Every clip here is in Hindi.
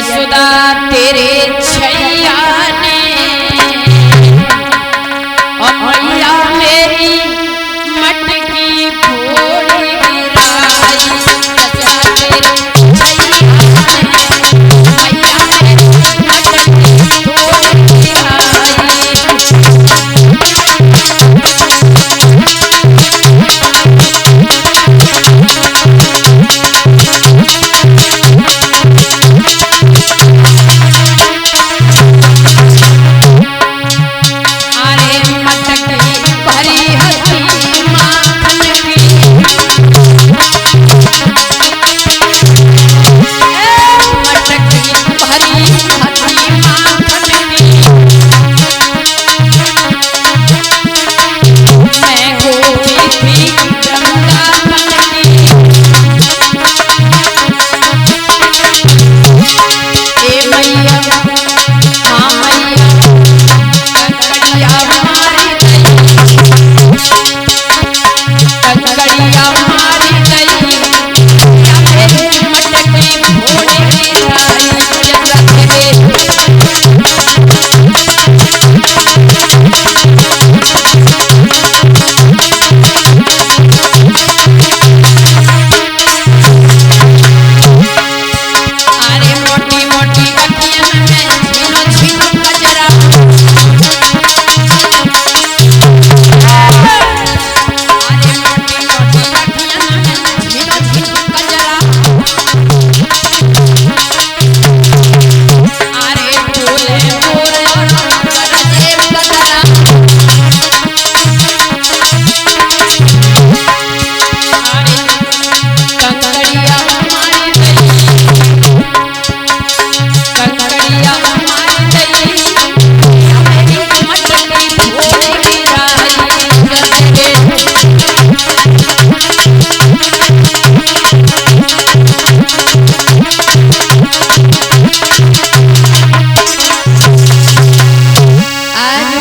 यशोदा तेरे छैया ने और मैया मेरी मटकी फोड़ी गिराई। यशोदा तेरे छैया ने मैया मेरी मटकी फोड़ी गिराई।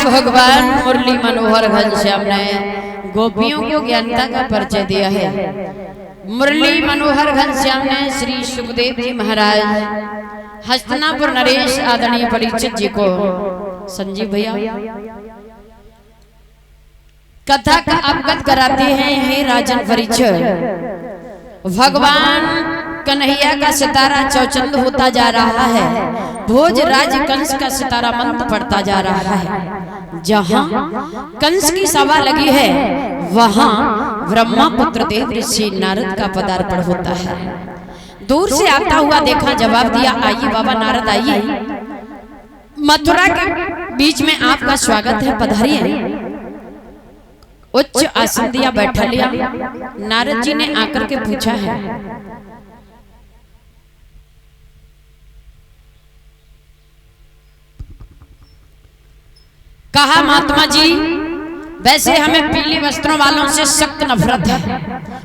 भगवान मुरली मनोहर घनश्याम ने गोपियों को ज्ञानता का परिचय दिया है। मुरली मनोहर घनश्याम ने श्री सुखदेव जी महाराज, हस्तिनापुर नरेश आदरणीय परीक्षित जी को, संजीव भैया कथा का अवगत कराते हैं। हे राजन परीक्षित, भगवान कन्हैया का सितारा चौचंद होता जा रहा है, भोज राज कंस का सितारा मंद पड़ता जा रहा है। जहां कंस की सभा लगी है वहां ब्रह्मा पुत्र देव ऋषि नारद का पदार्पण होता है। दूर से आता हुआ देखा, जवाब दिया, आइए बाबा नारद आइए, मथुरा के बीच में आपका स्वागत है, पधारिए। उच्च आसन दिया, बैठा लिया। नारद जी ने आकर के पूछा है, कहा महात्मा जी, वैसे हमें पीली वस्त्रों वालों से सख्त नफरत है,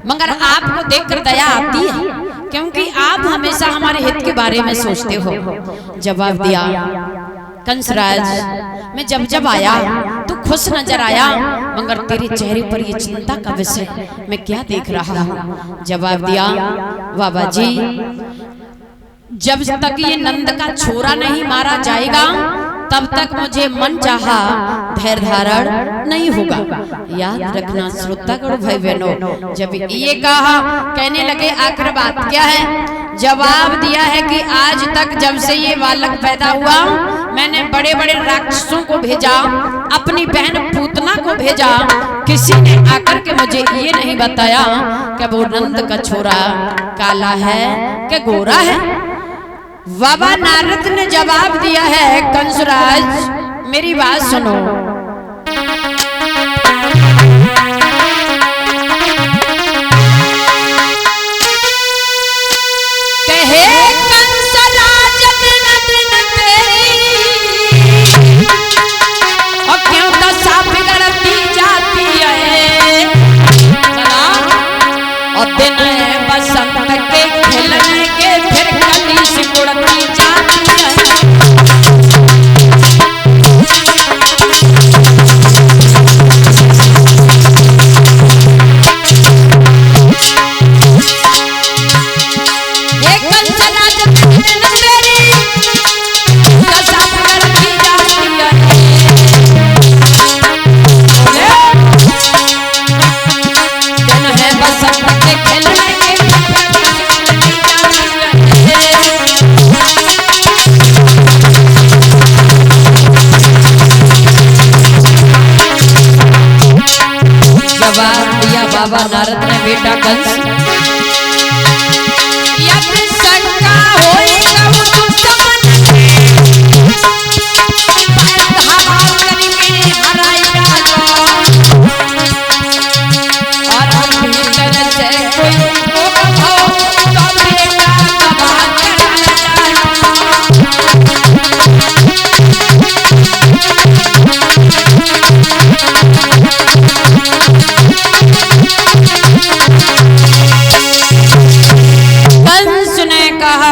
मगर आपको देखकर दया आती है, क्योंकि आप हमेशा हमारे हित के बारे में सोचते हो। जवाब दिया, कंसराज, मैं जब आया तो खुश नजर आया, मगर तेरे चेहरे पर ये चिंता का विषय मैं क्या देख रहा हूँ। जवाब दिया, बाबा जी, जब तक ये नंद का छोरा नहीं मारा जाएगा तब तक मुझे मन चाहा धैर्य धारण नहीं होगा। याद रखना श्रोतागण भाई बहनों, जब ये कहा, कहने लगे आखिर बात क्या है। जवाब दिया है कि आज तक जब से ये बालक पैदा हुआ, मैंने बड़े बड़े राक्षसों को भेजा, अपनी बहन पूतना को भेजा, किसी ने आकर के मुझे ये नहीं बताया कि वो नंद का छोरा काला है कि गोरा है। बाबा नारद ने जवाब दिया है, कंसराज मेरी बात सुनो। कहे कंसराज दिन दिन तेरी और क्यों दशा बिगड़ती जाती है, और दिन बसंत के खिलने के फिर कली सिकुड़ती जाती है। जवाब दिया बाबा नारद ने, बेटा कंस यदि शंका होई कब दुश्मन धावा करके हराया और भीतर से कोई हो तो बेटा तबाह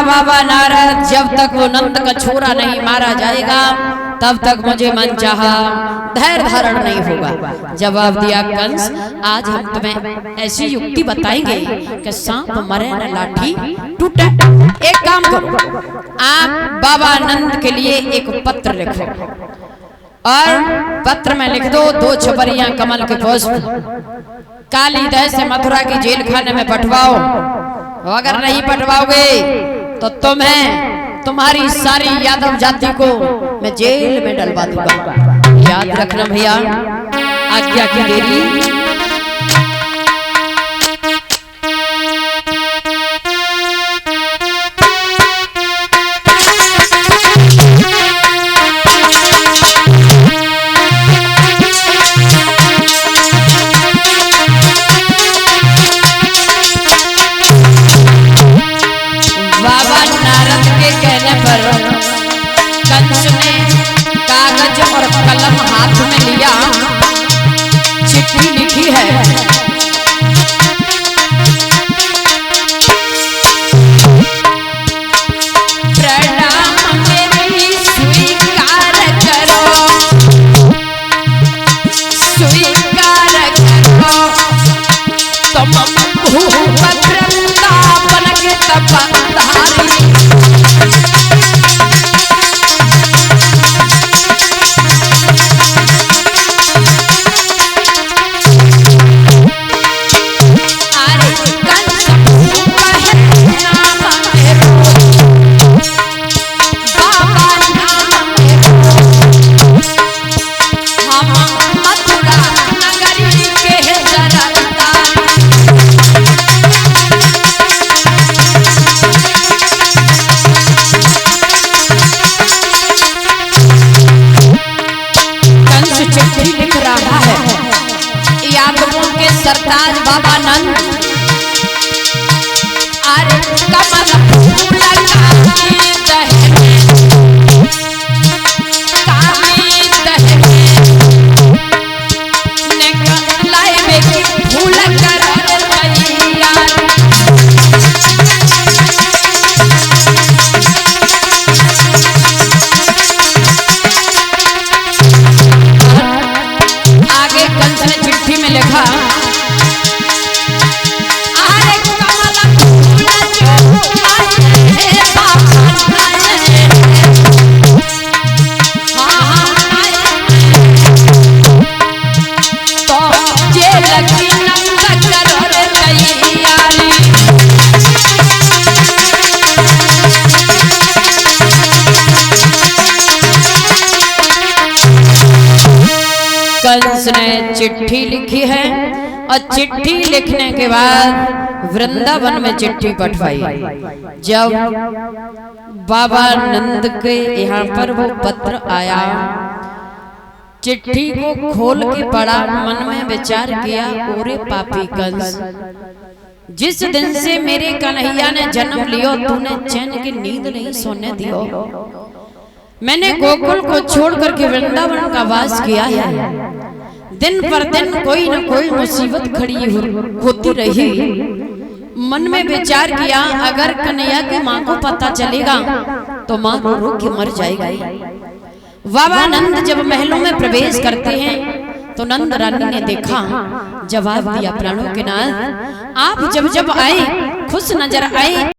बाबा नारद, जब तक वो नंद का छोरा नहीं मारा जाएगा तब तक मुझे मन चाहा धैर्य धारण नहीं होगा। जवाब दिया कंस, आज हम तुम्हें ऐसी युक्ति बताएंगे कि सांप मरे न लाठी टूटे। एक काम करो, आप बाबा नंद के लिए एक पत्र लिखो और पत्र में लिख दो 2 छपरियां कमल के पुष्प कालीदह से मथुरा की जेल खाने में पटवाओ। अगर नहीं पटवाओगे तो तुम्हें तुम्हारी सारी यादव जाति को मैं जेल में डलवा दूंगा। याद रखना भैया, आज्ञा की देरी। कंस ने कागज और कलम हाथ में लिया, चिट्ठी लिखी है। प्रणाम मेरी स्वीकार करो, स्वीकार करो, तुम भूप वृंदावन के तपधारी। सरताज बाबा नंद, अरे कमल फूल आगे कंस ने चिट्ठी में लिखा, कंस ने चिट्ठी लिखी है और चिट्ठी लिखने के बाद वृंदावन में चिट्ठी पठवाई। जब बाबा नंद के यहाँ पर वो पत्र आया, चिट्ठी को खोल के पढ़ा, मन में विचार किया, ओरे पापी कंस, जिस दिन से मेरे कन्हैया ने जन्म लियो तूने चैन की नींद नहीं सोने दियो। मैंने गोकुल को छोड़ करके वृंदावन का वास किया है। दिन पर दिन कोई न कोई मुसीबत खड़ी होती रही। मन में विचार किया, अगर कन्हैया की माँ को पता चलेगा तो माँ रो रो के मर जाएगी। बाबा नंद जब महलों में प्रवेश करते हैं तो नंद रानी ने देखा, जवाब दिया, प्राणों के नाथ आप जब जब आए खुश नजर आए।